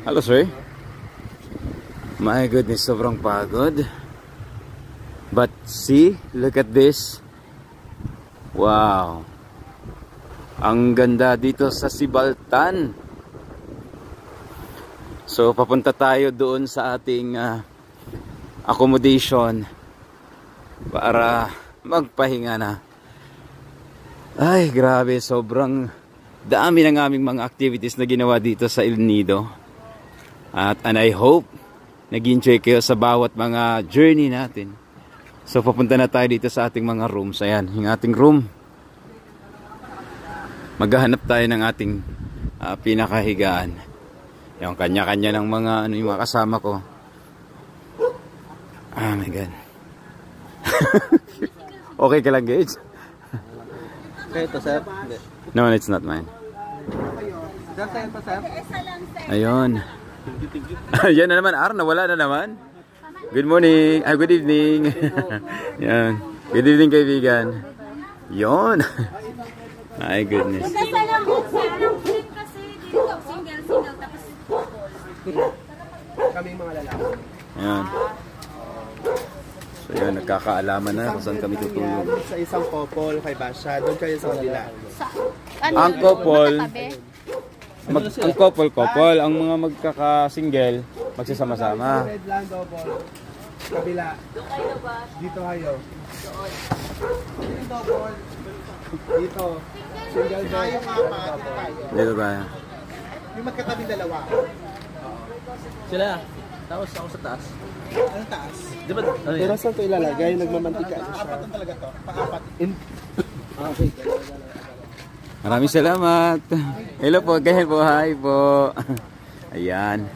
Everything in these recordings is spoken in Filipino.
Hello, sir. My goodness, sobrang pagod. But see, look at this. Wow. Ang ganda dito sa Sibaltan. So, papunta tayo doon sa ating accommodation para magpahinga na. Ay, grabe. Sobrang dami ng aming mga activities na ginawa dito sa El Nido. And I hope nag-enjoy kayo sa bawat mga journey natin. So, papunta na tayo dito sa ating mga rooms. Ayan, yung ating room. Maghahanap tayo ng ating pinakahigaan. Yung kanya-kanya ng mga yung mga kasama ko. Oh my God. Okay ka lang, Gage? Okay, ito, sir. No, it's not mine. Ayun. Yan na naman, Arna, wala na naman. Good morning. Good evening. Yan. Good evening, kaibigan. Yon. My goodness. Kami mga lalaki. Yan. So yan, nagkakaalaman na kung saan kami tutulog. Sa isang couple kay Basha, doon kayo sa kabila. Ang couple, ang couple, ang mga magkaka-single, magsasama-sama. Red lang, double. Kabila. Dito kayo. Double. Dito. Single bed. Dito tayo. Yung magkatabi dalawa. Sila. Tapos ako sa taas. Anong taas? Di ba? Ano Pero saan ito ilalagay? Nagmamantika siya. Apat na talaga to. Pang-apat. Okay. Maraming salamat. Hello po, ganyan po, hi po. Ayan.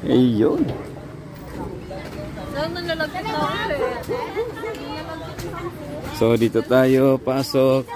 Ayun. So dito tayo, pasok.